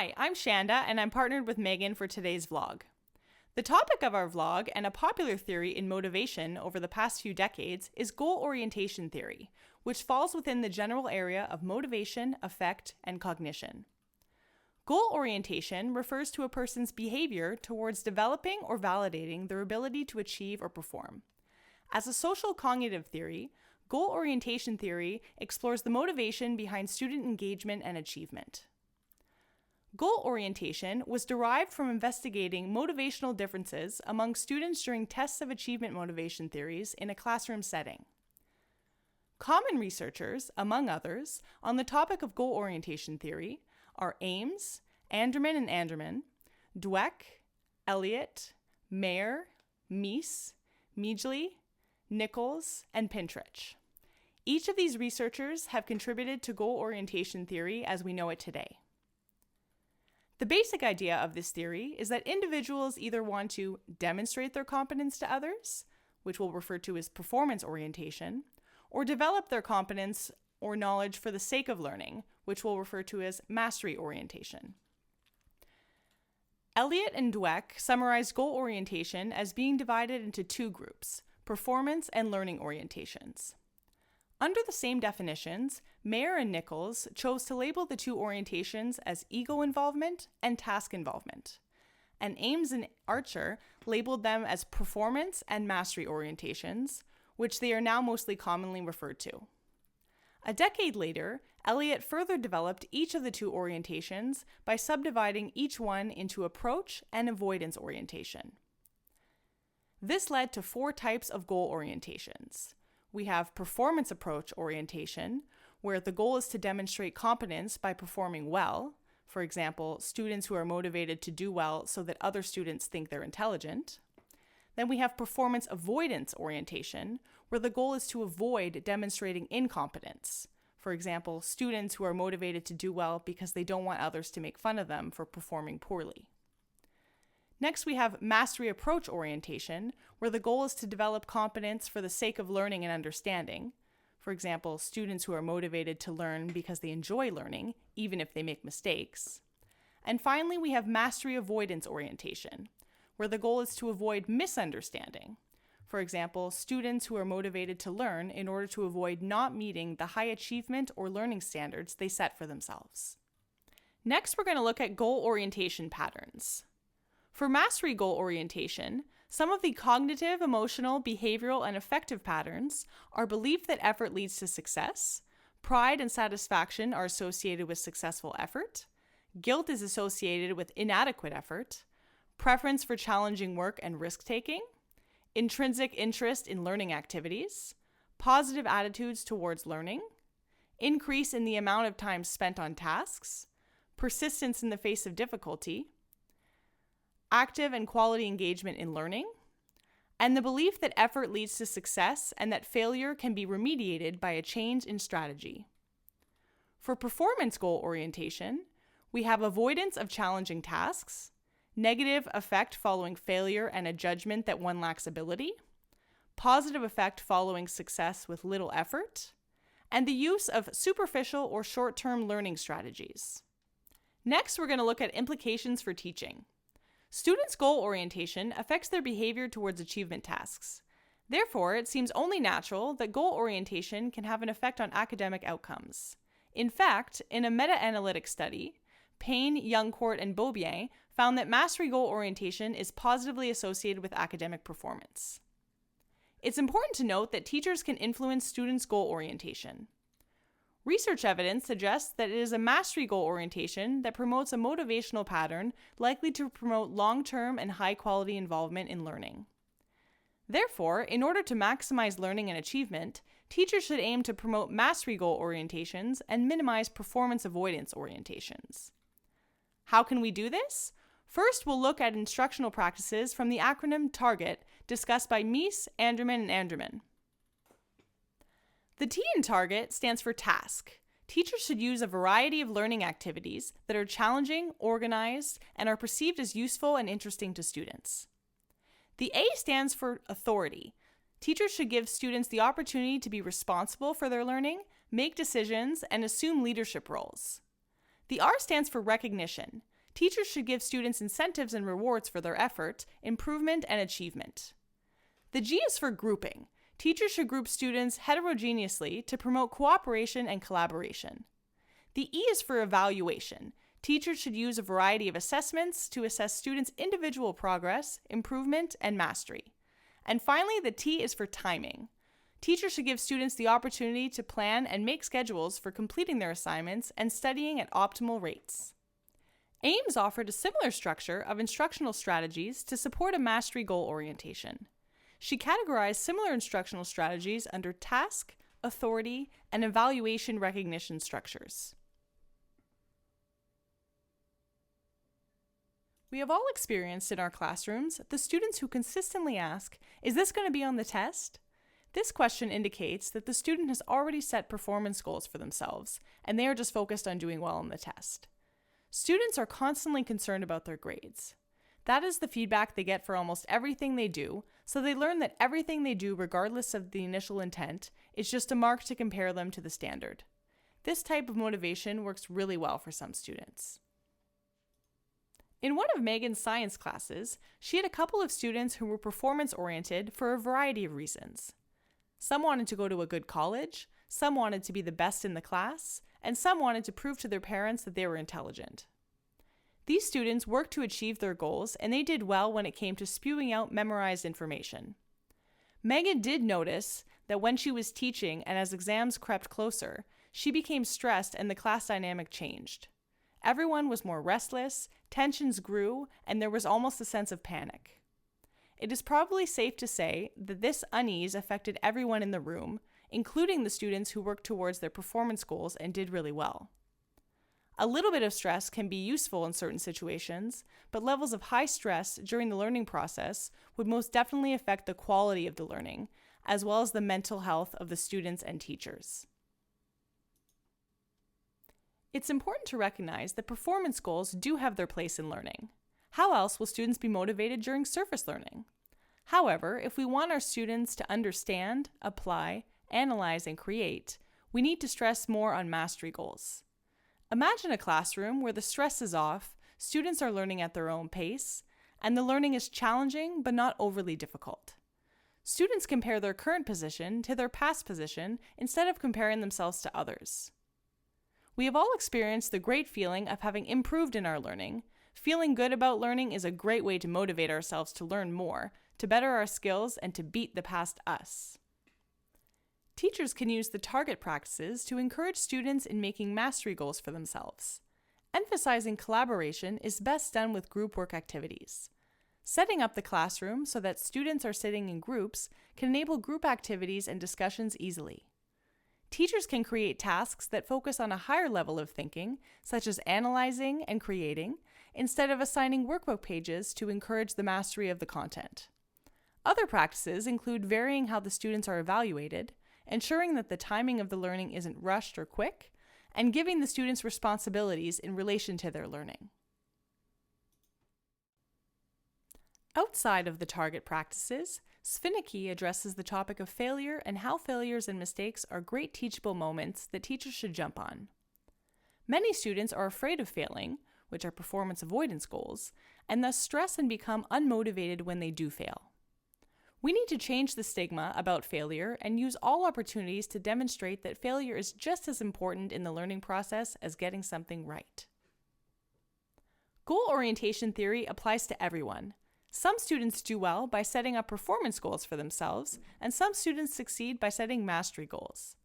Hi, I'm Shanda, and I'm partnered with Meaghan for today's vlog. The topic of our vlog, and a popular theory in motivation over the past few decades, is goal orientation theory, which falls within the general area of motivation, affect, and cognition. Goal orientation refers to a person's behavior towards developing or validating their ability to achieve or perform. As a social cognitive theory, goal orientation theory explores the motivation behind student engagement and achievement. Goal orientation was derived from investigating motivational differences among students during tests of achievement motivation theories in a classroom setting. Common researchers, among others, on the topic of goal orientation theory are Ames, Anderman and Anderman, Dweck, Elliott, Mayer, Meese, Meaghill, Nichols, and Pintrich. Each of these researchers have contributed to goal orientation theory as we know it today. The basic idea of this theory is that individuals either want to demonstrate their competence to others, which we'll refer to as performance orientation, or develop their competence or knowledge for the sake of learning, which we'll refer to as mastery orientation. Elliott and Dweck summarized goal orientation as being divided into two groups, performance and learning orientations. Under the same definitions, Mayer and Nichols chose to label the two orientations as ego involvement and task involvement, and Ames and Archer labeled them as performance and mastery orientations, which they are now mostly commonly referred to. A decade later, Elliott further developed each of the two orientations by subdividing each one into approach and avoidance orientation. This led to four types of goal orientations. We have performance approach orientation, where the goal is to demonstrate competence by performing well. For example, students who are motivated to do well so that other students think they're intelligent. Then we have performance avoidance orientation, where the goal is to avoid demonstrating incompetence. For example, students who are motivated to do well because they don't want others to make fun of them for performing poorly. Next, we have mastery approach orientation, where the goal is to develop competence for the sake of learning and understanding. For example, students who are motivated to learn because they enjoy learning, even if they make mistakes. And finally, we have mastery avoidance orientation, where the goal is to avoid misunderstanding. For example, students who are motivated to learn in order to avoid not meeting the high achievement or learning standards they set for themselves. Next, we're going to look at goal orientation patterns. For mastery goal orientation, some of the cognitive, emotional, behavioral, and affective patterns are belief that effort leads to success, pride and satisfaction are associated with successful effort, guilt is associated with inadequate effort, preference for challenging work and risk-taking, intrinsic interest in learning activities, positive attitudes towards learning, increase in the amount of time spent on tasks, persistence in the face of difficulty, active and quality engagement in learning, and the belief that effort leads to success and that failure can be remediated by a change in strategy. For performance goal orientation, we have avoidance of challenging tasks, negative effect following failure and a judgment that one lacks ability, positive effect following success with little effort, and the use of superficial or short-term learning strategies. Next, we're going to look at implications for teaching. Students' goal orientation affects their behavior towards achievement tasks. Therefore, it seems only natural that goal orientation can have an effect on academic outcomes. In fact, in a meta-analytic study, Payne, Youngcourt, and Beaubien found that mastery goal orientation is positively associated with academic performance. It's important to note that teachers can influence students' goal orientation. Research evidence suggests that it is a mastery goal orientation that promotes a motivational pattern likely to promote long-term and high-quality involvement in learning. Therefore, in order to maximize learning and achievement, teachers should aim to promote mastery goal orientations and minimize performance avoidance orientations. How can we do this? First, we'll look at instructional practices from the acronym TARGET discussed by Meese, Anderman, and Anderman. The T in TARGET stands for task. Teachers should use a variety of learning activities that are challenging, organized, and are perceived as useful and interesting to students. The A stands for authority. Teachers should give students the opportunity to be responsible for their learning, make decisions, and assume leadership roles. The R stands for recognition. Teachers should give students incentives and rewards for their effort, improvement, and achievement. The G is for grouping. Teachers should group students heterogeneously to promote cooperation and collaboration. The E is for evaluation. Teachers should use a variety of assessments to assess students' individual progress, improvement, and mastery. And finally, the T is for timing. Teachers should give students the opportunity to plan and make schedules for completing their assignments and studying at optimal rates. Ames offered a similar structure of instructional strategies to support a mastery goal orientation. She categorized similar instructional strategies under task, authority, and evaluation recognition structures. We have all experienced in our classrooms the students who consistently ask, "Is this going to be on the test?" This question indicates that the student has already set performance goals for themselves, and they are just focused on doing well on the test. Students are constantly concerned about their grades. That is the feedback they get for almost everything they do, so they learn that everything they do, regardless of the initial intent, is just a mark to compare them to the standard. This type of motivation works really well for some students. In one of Meaghan's science classes, she had a couple of students who were performance-oriented for a variety of reasons. Some wanted to go to a good college, some wanted to be the best in the class, and some wanted to prove to their parents that they were intelligent. These students worked to achieve their goals, and they did well when it came to spewing out memorized information. Meaghan did notice that when she was teaching and as exams crept closer, she became stressed and the class dynamic changed. Everyone was more restless, tensions grew, and there was almost a sense of panic. It is probably safe to say that this unease affected everyone in the room, including the students who worked towards their performance goals and did really well. A little bit of stress can be useful in certain situations, but levels of high stress during the learning process would most definitely affect the quality of the learning, as well as the mental health of the students and teachers. It's important to recognize that performance goals do have their place in learning. How else will students be motivated during surface learning? However, if we want our students to understand, apply, analyze, and create, we need to stress more on mastery goals. Imagine a classroom where the stress is off, students are learning at their own pace, and the learning is challenging but not overly difficult. Students compare their current position to their past position instead of comparing themselves to others. We have all experienced the great feeling of having improved in our learning. Feeling good about learning is a great way to motivate ourselves to learn more, to better our skills, and to beat the past us. Teachers can use the target practices to encourage students in making mastery goals for themselves. Emphasizing collaboration is best done with group work activities. Setting up the classroom so that students are sitting in groups can enable group activities and discussions easily. Teachers can create tasks that focus on a higher level of thinking, such as analyzing and creating, instead of assigning workbook pages to encourage the mastery of the content. Other practices include varying how the students are evaluated, ensuring that the timing of the learning isn't rushed or quick, and giving the students responsibilities in relation to their learning. Outside of the target practices, Svinicki addresses the topic of failure and how failures and mistakes are great teachable moments that teachers should jump on. Many students are afraid of failing, which are performance avoidance goals, and thus stress and become unmotivated when they do fail. We need to change the stigma about failure and use all opportunities to demonstrate that failure is just as important in the learning process as getting something right. Goal orientation theory applies to everyone. Some students do well by setting up performance goals for themselves, and some students succeed by setting mastery goals.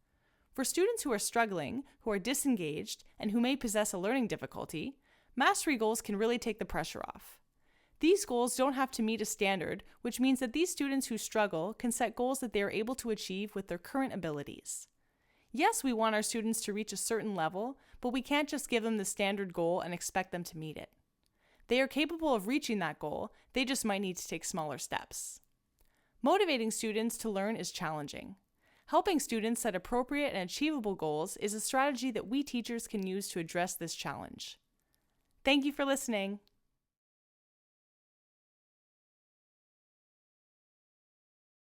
For students who are struggling, who are disengaged, and who may possess a learning difficulty, mastery goals can really take the pressure off. These goals don't have to meet a standard, which means that these students who struggle can set goals that they are able to achieve with their current abilities. Yes, we want our students to reach a certain level, but we can't just give them the standard goal and expect them to meet it. They are capable of reaching that goal, they just might need to take smaller steps. Motivating students to learn is challenging. Helping students set appropriate and achievable goals is a strategy that we teachers can use to address this challenge. Thank you for listening.